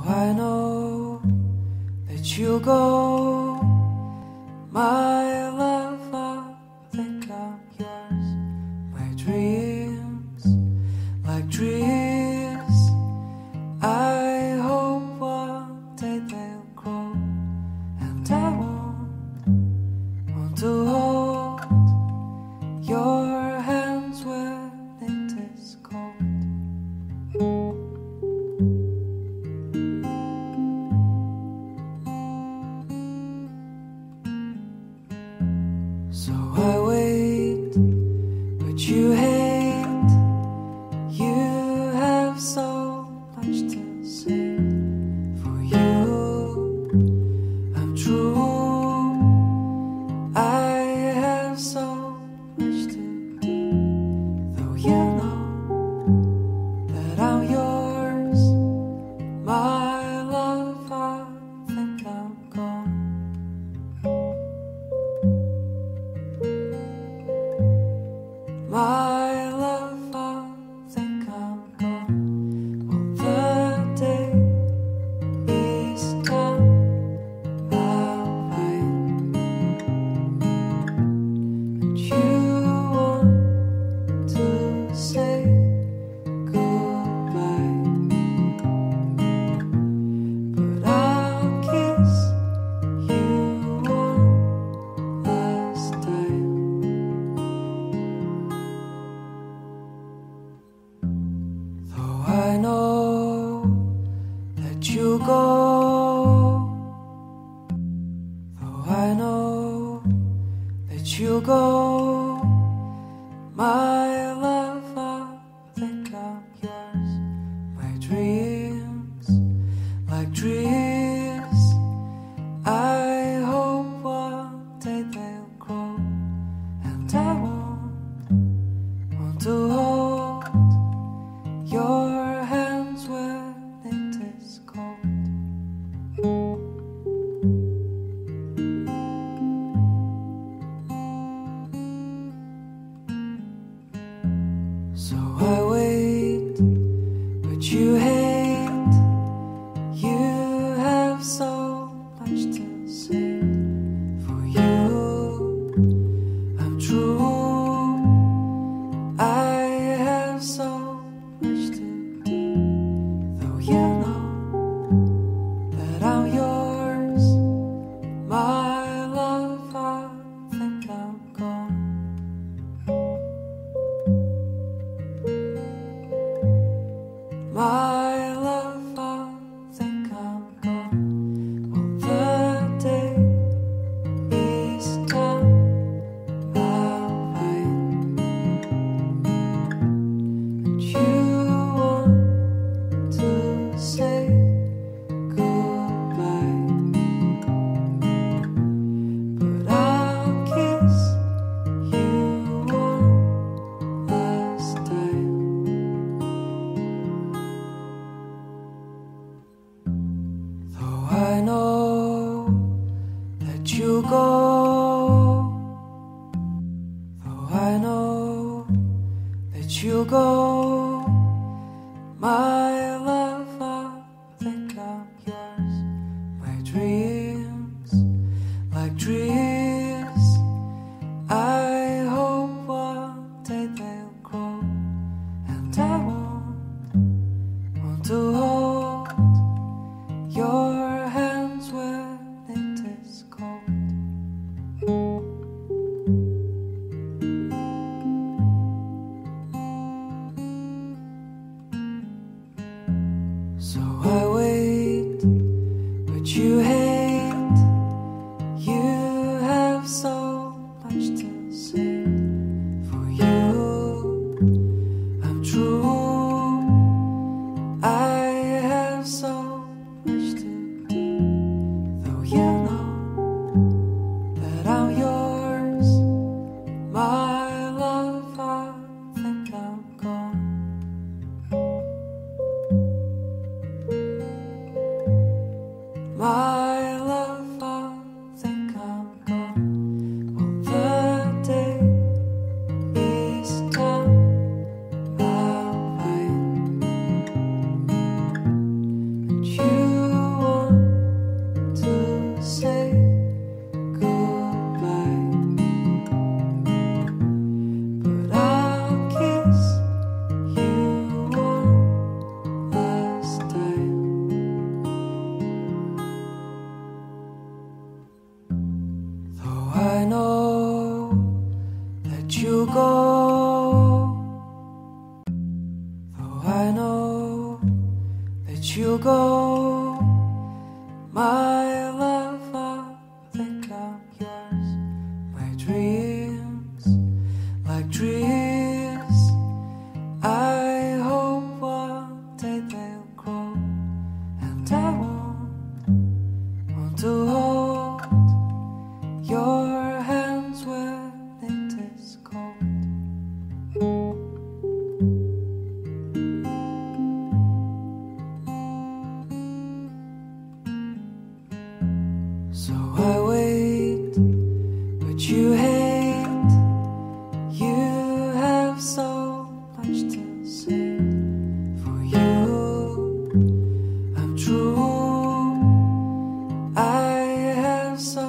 I know that you'll go, my love, I think I'm yours. My dreams, like trees, I hope one day they'll grow, and I want to hold your hands when it is cold. So I wait, but you hate. You have so much to say. For you, I'm true. I have so much to do. Though you know that I'm yours, my love, I think I'm gone. My love, I think I'm gone. Well, the day is done. I'm fine. And you want to say goodbye, but I'll kiss you one last time. Though I know that you'll go, though I know that you'll go, my love, I think I'm yours. My dreams, like trees, I hope one day they'll grow, and I want to hold your hands when it is cold. So I wait, but you hate. You have so much to say. For you, I'm true. I have so much to do. Though you know that I'm yours, my love, I think I'm gone. My love, I think I'm gone. Well, the day is done. I'm fine. And you want to say goodbye, but I'll kiss you one last time. Though I know that you'll go, though I know that you'll go, my love, I think I'm yours. My dreams, like trees, I hope one day they'll grow, and I want to hold your hands when it is cold. So I wait, but you hate. You have so much to say. For you, I'm true. I have so much to do. Though you know that I'm yours, my love, I think I'm gone. My go. Though I know that you go, my love, I think I'm yours. My dreams, like trees, I hope one day they'll grow, and I want to hold your hands when it is cold. So I wait, but you hate. You have so much to say. For you, I'm true. I have so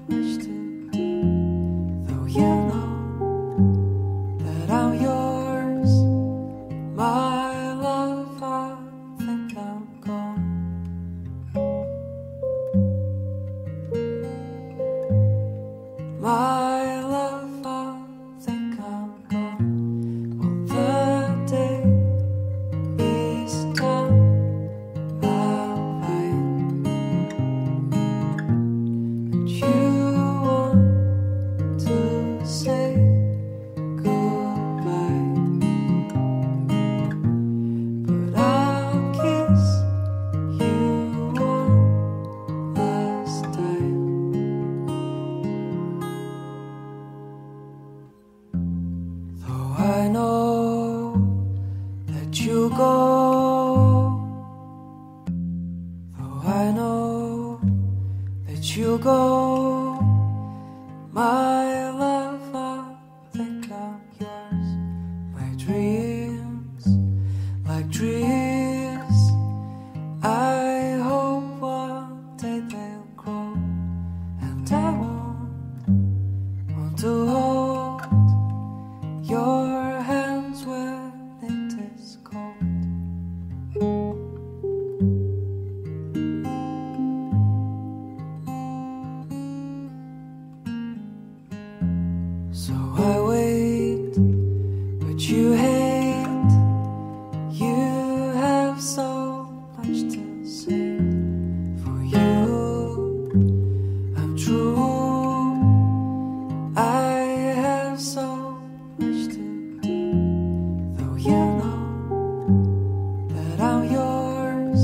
much to do. Though you know that I'm yours, my love, I think I'm gone. My love, I think I'm gone. Well, the day is done. I'm fine. And you want to say goodbye, but I'll kiss you one last time. Though I know that you go, though I know that you go, my love, I think I'm yours. My dreams, like trees, I hope one day they'll grow, and I want to hold your hands when it is cold. So I wait, but you hate. You have so much to say. For you, I'm true. I have so much to do. Though you know that I'm yours,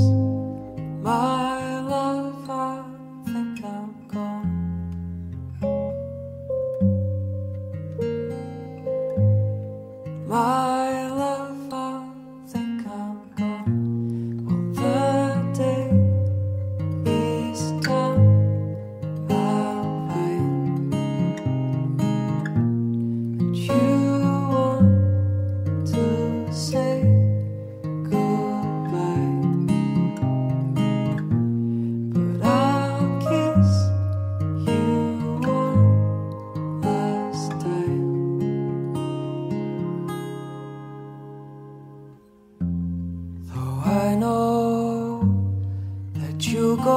my love, I think I'm gone. My love, I think I'm gone. Well, the day is done. I'm fine. And you want to say goodbye, but I'll kiss you one last time. Though I know that you go,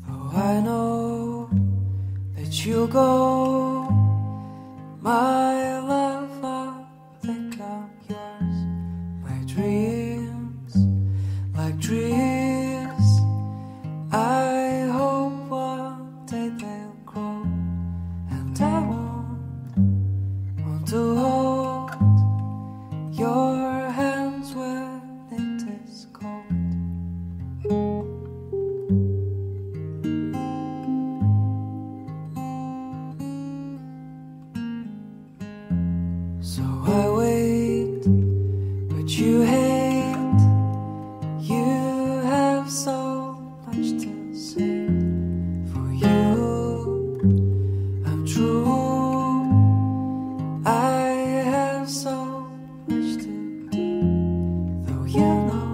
though I know that you go, my love, I think I'm yours. My dreams, like trees, I hope one day they'll grow, and I want to hold your hands when it is cold. So I wait, but you hate. You have so much to say. For you, I'm true. I have so much to do. Though you know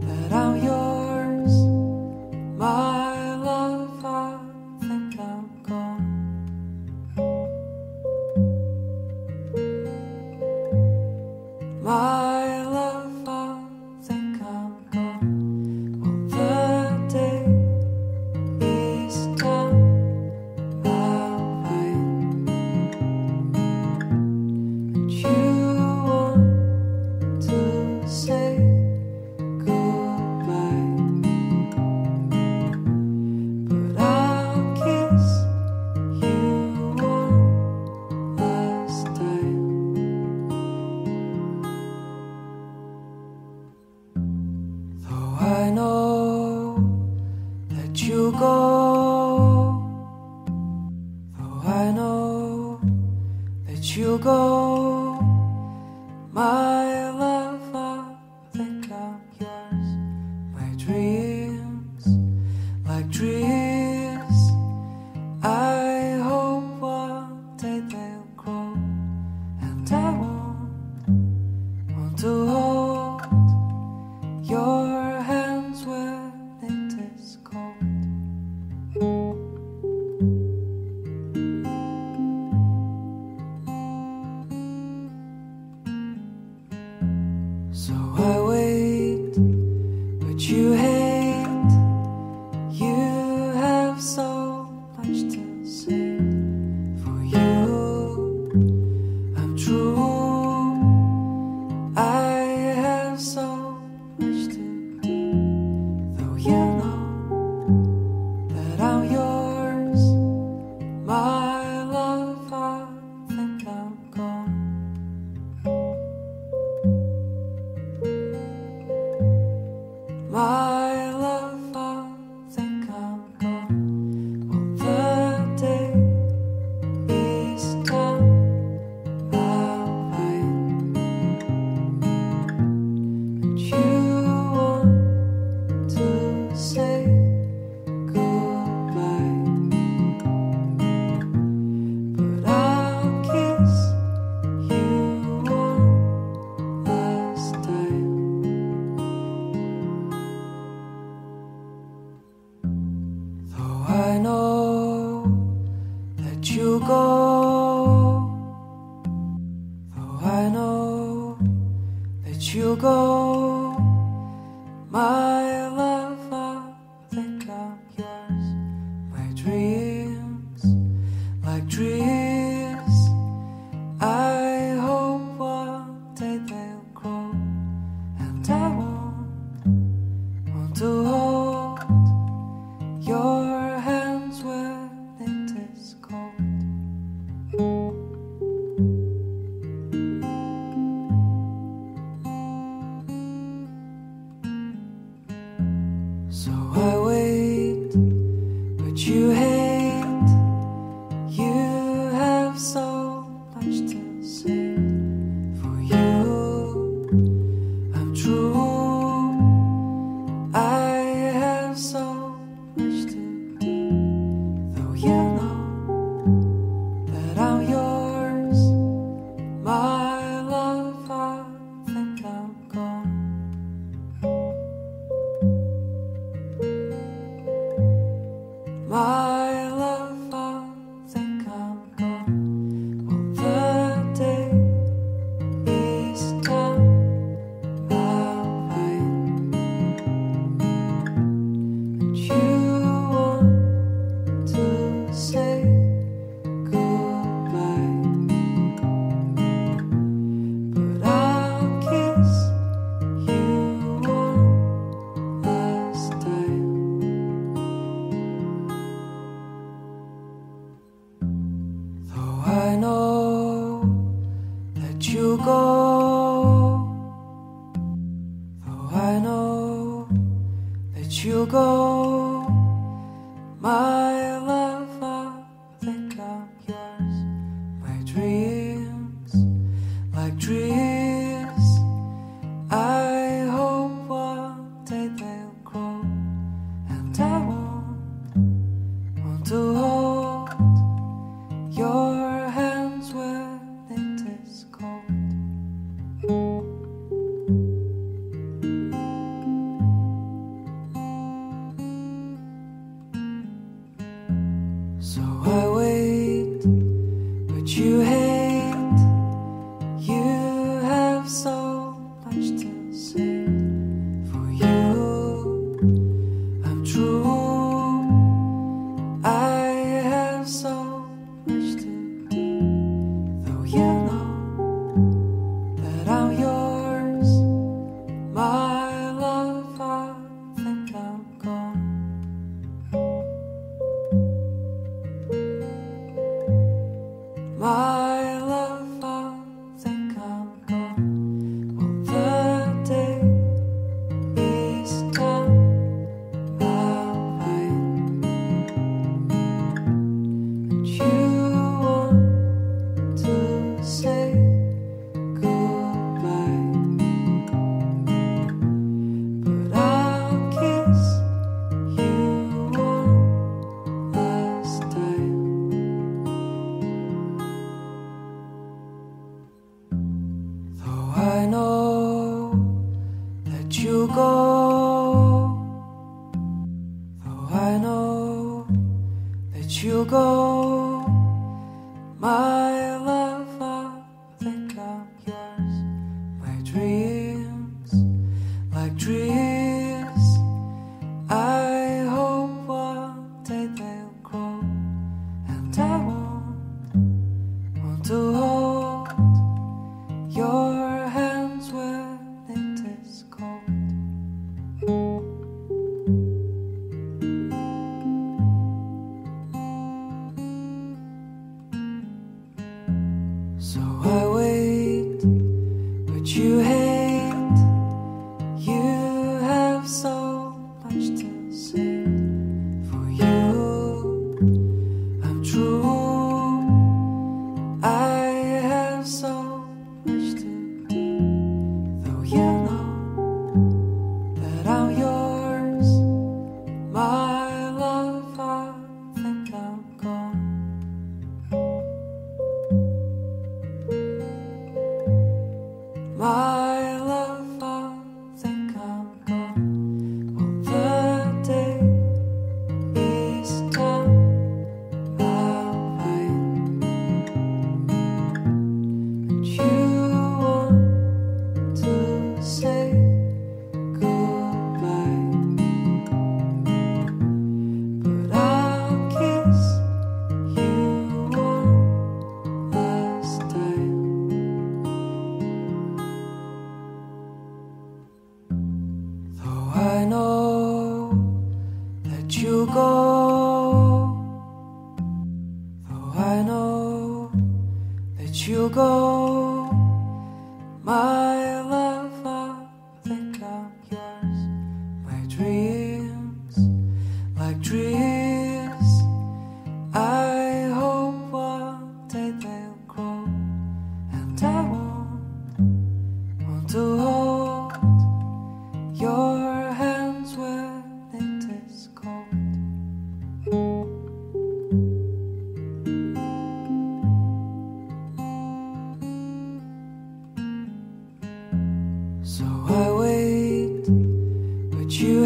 that I'm yours, my love, I think I'm gone. My love, I think I'm gone. Well, the day is done. I'm know that you go, though I know that you go, my love, I think I'm yours. My dreams, like trees, I hope one day they'll grow, and I want to hold your hands when it is cold. So I wait, but you hate. You have so much to say. For you, I'm true. I have so much to do. Though you know that I'm yours, my love, I think I'm gone. My love, I think I'm gone. Well, the day is done. I'm fine. And you want to say goodbye, but I'll kiss you one last time. Though I know that you go, though I know that you go, my love, I think I'm yours. My dreams, like trees, I hope one day they'll grow, and I want to hold your hands when it is cold. So I wait, but you hate. You have so much to say. For you, I'm true. I have so much to do. Though you know that I'm yours, my love, I think I'm gone. My love, I think I'm gone. Well, the day is done. I'm fine. And you want to say goodbye, but I'll kiss you one last time. Though I know that you go, though I know that you go, my love, I think I'm yours. My dreams, like trees, I hope one day they'll grow, and I want to hold your hands when it is cold. go. Though I know that you'll go, my love, I think I'm yours. My dreams, like trees, I hope one day they'll grow, and I want to hold your hands when it is cold. So I wait, but you hate. You have so much to say. For you, I'm true. I have so much to do. Though you know that I'm yours, my love, I think I'm gone. My love, I think I'm gone. Well, the day is done. I'm fine. And you want to say goodbye, but I'll kiss you one last time. Though I know that you'll go, though I know that you'll go, my love, I think I'm yours. My dreams, like trees, I hope one day they'll grow, and I want to hold your hands when it is cold. So I wait, but you